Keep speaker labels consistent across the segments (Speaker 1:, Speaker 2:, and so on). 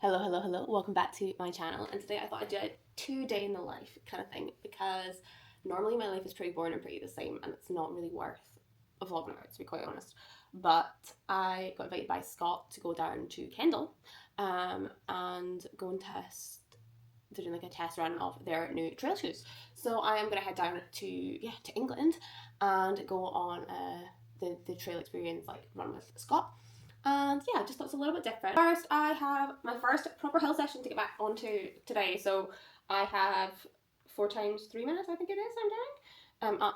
Speaker 1: Hello, welcome back to my channel, and today I thought I'd do a 2 day in the life kind of thing because normally my life is pretty boring and pretty the same and it's not really worth a vlog about, to be quite honest. But I got invited by Scott to go down to Kendal and go and test. They're doing like a test run of their new trail shoes. So I am going to head down to England and go on the trail experience like run with Scott. And yeah, just thought it's a little bit different. First, I have my first proper hill session to get back onto today. So I have 4 times 3 minutes, I think it is, I'm doing. Up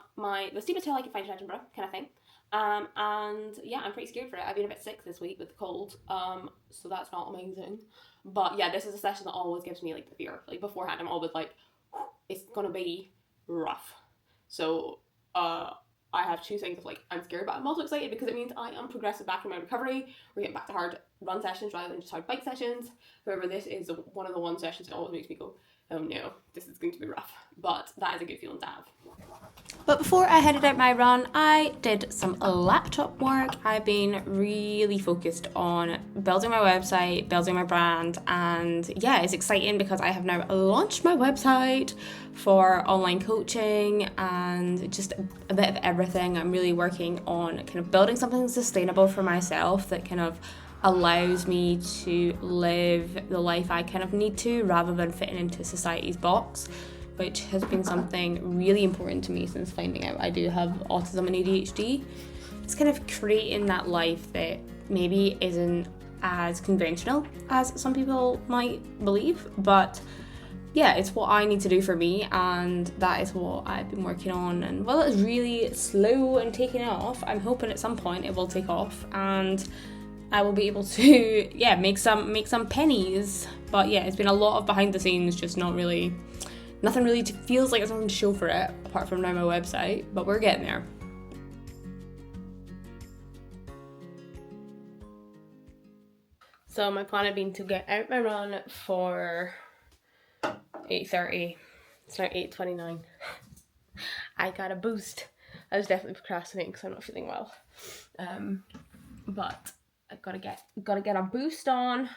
Speaker 1: the steepest hill I can find in Edinburgh, kind of thing. And yeah, I'm pretty scared for it. I've been a bit sick this week with the cold, so that's not amazing. But yeah, this is a session that always gives me like the fear. Like beforehand, I'm always like, it's gonna be rough. So I have 2 things of like, I'm scared, but I'm also excited because it means I am progressive back in my recovery. We're getting back to hard run sessions rather than just hard bike sessions. However, this is one of the one sessions that always makes me go, oh no, this is going to be rough. But that is a good feeling to have. But before I headed out my run, I did some laptop work. I've been really focused on building my website, building my brand, and yeah, it's exciting because I have now launched my website for online coaching and just a bit of everything. I'm really working on kind of building something sustainable for myself that kind of allows me to live the life I kind of need to rather than fitting into society's box, which has been something really important to me since finding out I do have autism and AuDHD. It's kind of creating that life that maybe isn't as conventional as some people might believe, but yeah, it's what I need to do for me, and that is what I've been working on. And while it's really slow and taking off, I'm hoping at some point it will take off and I will be able to make some pennies. But yeah, it's been a lot of behind the scenes, just nothing really feels like there's something to show for it apart from now my website, but we're getting there. So my plan had been to get out my run for 8:30. It's now 8:29. I got a boost. I was definitely procrastinating because I'm not feeling well. But I've gotta get a boost on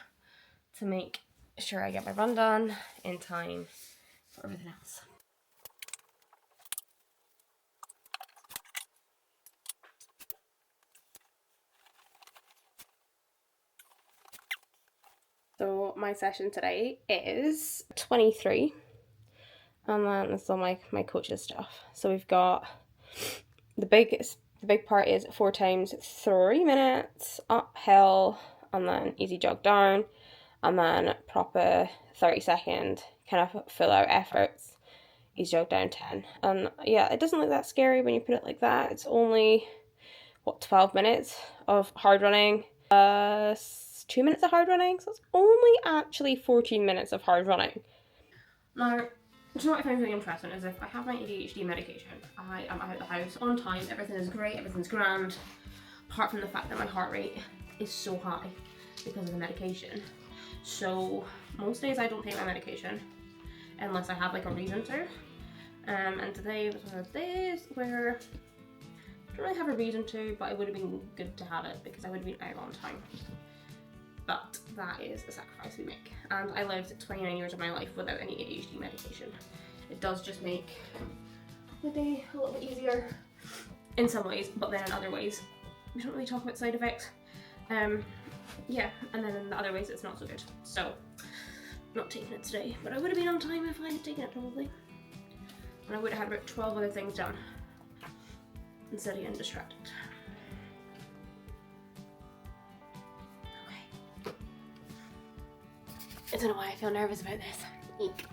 Speaker 1: to make sure I get my run done in time for everything else. So my session today is 23, and then this is all my coach's stuff. So we've got the big part is 4 times 3 minutes uphill, and then easy jog down, and then proper 30-second kind of full out efforts, easy jog down 10. And yeah, it doesn't look that scary when you put it like that. It's only 12 minutes of hard running, 2 minutes of hard running, so it's only actually 14 minutes of hard running. Now, do you know what I find really interesting is if I have my ADHD medication, I am out of the house on time, everything is great, everything's grand, apart from the fact that my heart rate is so high because of the medication. So most days I don't take my medication unless I have like a reason to. And today was one of those days where I don't really have a reason to, but it would have been good to have it because I would have been out on time. But that is a sacrifice we make. And I lived 29 years of my life without any ADHD medication. It does just make the day a little bit easier in some ways, but then in other ways, we don't really talk about side effects. Yeah, and then in the other ways it's not so good. So, not taking it today, but I would have been on time if I had taken it probably. And I would have had about 12 other things done instead of getting distracted. Okay. I don't know why I feel nervous about this. Eek.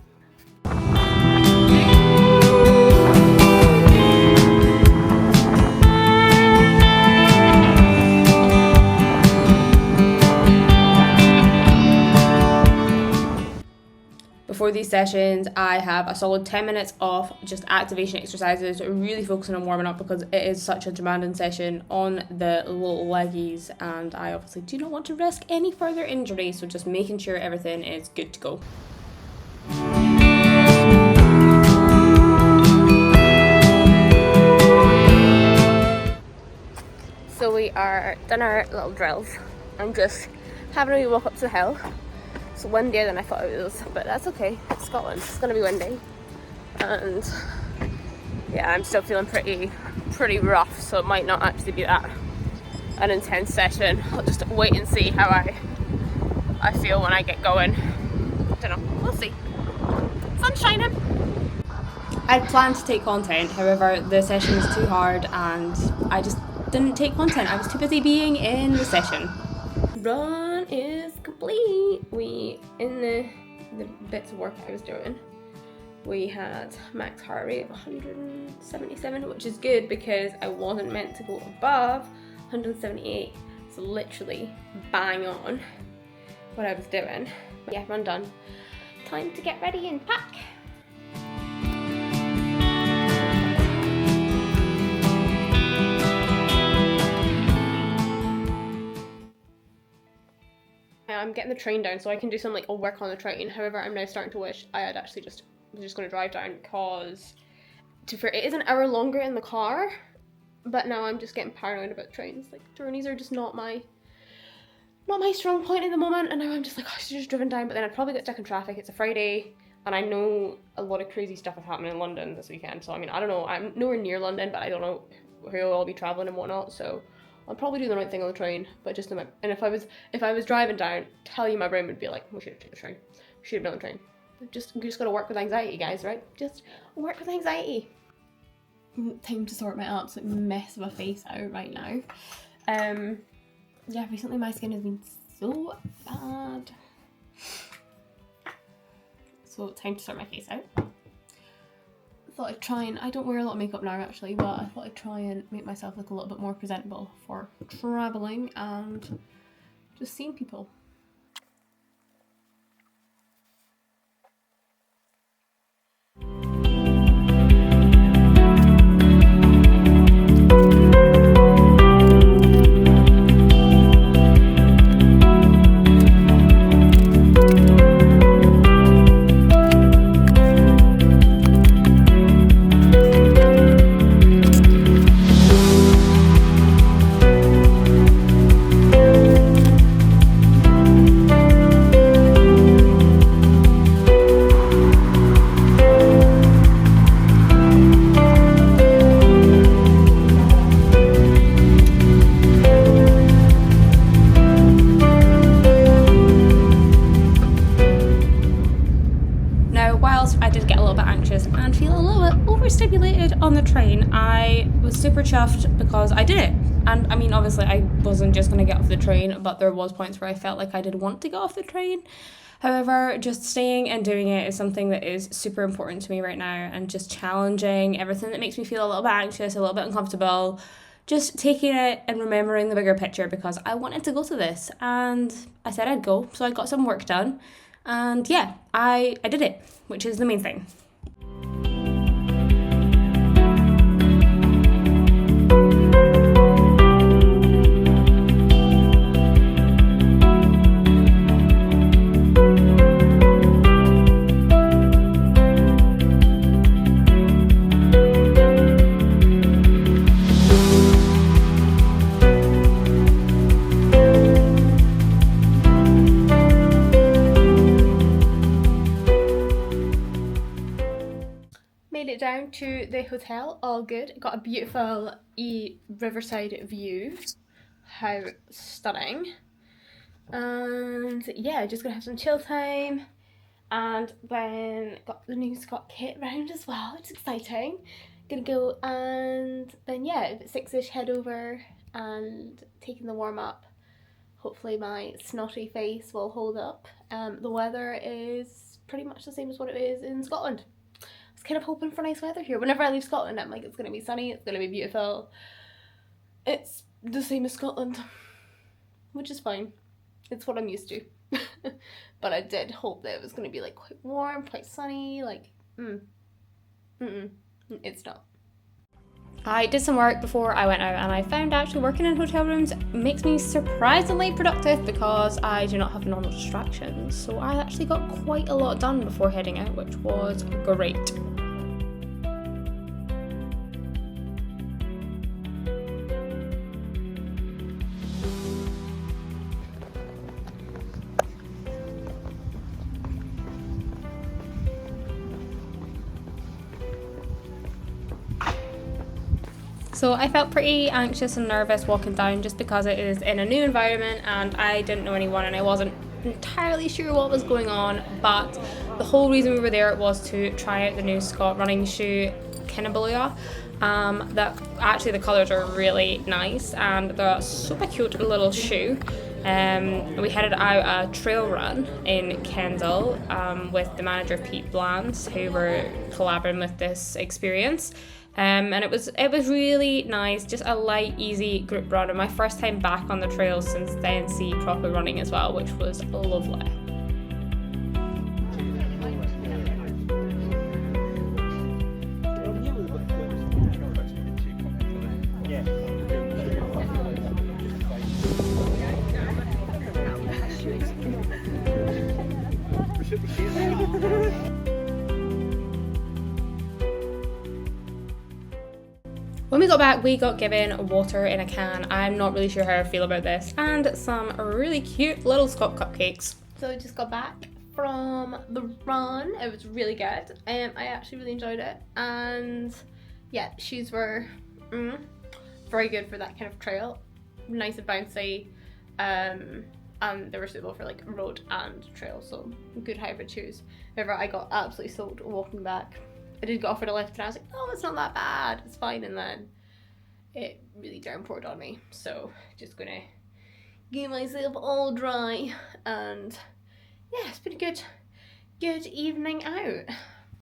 Speaker 1: Before these sessions, I have a solid 10 minutes of just activation exercises, really focusing on warming up because it is such a demanding session on the little leggies, and I obviously do not want to risk any further injury, so just making sure everything is good to go. So we are done our little drills. I'm just having a wee walk up to the hill. It's windier than I thought it was, but that's okay. It's Scotland. It's gonna be windy, and yeah, I'm still feeling pretty rough, so it might not actually be that an intense session. I'll just wait and see how I feel when I get going. I don't know. We'll see. Sun's shining.
Speaker 2: I'd planned to take content, however the session was too hard and I just didn't take content. I was too busy being in the session.
Speaker 1: Run is complete. In the bits of work I was doing, we had max heart rate of 177, which is good because I wasn't meant to go above 178. So literally bang on what I was doing. But yeah, run done. Time to get ready and pack. I'm getting the train down so I can do some like work on the train. However, I'm now starting to wish I had actually was just going to drive down, because it is an hour longer in the car, but now I'm just getting paranoid about trains. Like, journeys are just not my strong point at the moment, and now I'm just like, I should have just driven down, but then I'd probably get stuck in traffic. It's a Friday, and I know a lot of crazy stuff is happening in London this weekend, so I mean, I don't know, I'm nowhere near London, but I don't know who will all be travelling and whatnot, so I'll probably do the right thing on the train, but just and if I was driving down, tell you my brain would be like, we should have taken the train. We should have done the train. We just gotta work with anxiety, guys, right? Just work with anxiety. Time to sort my absolute mess of a face out right now. Yeah, recently my skin has been so bad. So time to sort my face out. Thought I'd try and, I don't wear a lot of makeup now actually, but I thought I'd try and make myself look a little bit more presentable for travelling and just seeing people. And feel a little bit overstimulated on the train, I was super chuffed because I did it. And I mean, obviously I wasn't just going to get off the train, but there was points where I felt like I did want to get off the train. However, just staying and doing it is something that is super important to me right now, and just challenging everything that makes me feel a little bit anxious, a little bit uncomfortable, just taking it and remembering the bigger picture, because I wanted to go to this and I said I'd go, so I got some work done, and yeah, I did it, which is the main thing. Made it down to the hotel, all good. Got a beautiful riverside view. How stunning. And yeah, just gonna have some chill time. And then got the new Scott kit round as well, which is exciting. Gonna go and then yeah, at 6ish head over and taking the warm up. Hopefully my snotty face will hold up. The weather is pretty much the same as what it is in Scotland. I was kind of hoping for nice weather here. Whenever I leave Scotland, I'm like, it's gonna be sunny, it's gonna be beautiful. It's the same as Scotland, which is fine. It's what I'm used to. But I did hope that it was gonna be like quite warm, quite sunny, like, it's not. I did some work before I went out, and I found actually working in hotel rooms makes me surprisingly productive because I do not have normal distractions. So I actually got quite a lot done before heading out, which was great.
Speaker 2: So I felt pretty anxious and nervous walking down just because it is in a new environment and I didn't know anyone and I wasn't entirely sure what was going on, but the whole reason we were there was to try out the new Scott running shoe, Kinabalu. That actually the colours are really nice and they're a super cute little shoe. We headed out a trail run in Kendal with the manager Pete Blans, who were collaborating with this experience. And it was really nice, just a light, easy group run, and my first time back on the trails since the NC proper running as well, which was lovely. When we got back, we got given water in a can. I'm not really sure how I feel about this, and some really cute little Scott cupcakes. So I just got back from the run. It was really good. I actually really enjoyed it, and yeah, shoes were very good for that kind of trail. Nice and bouncy, and they were suitable for like road and trail, so good hybrid shoes. However, I got absolutely soaked walking back. I did go offered a lift and I was like, oh, it's not that bad, it's fine, and then it really downpoured on me, so just gonna get myself all dry, and yeah, it's been a good evening out.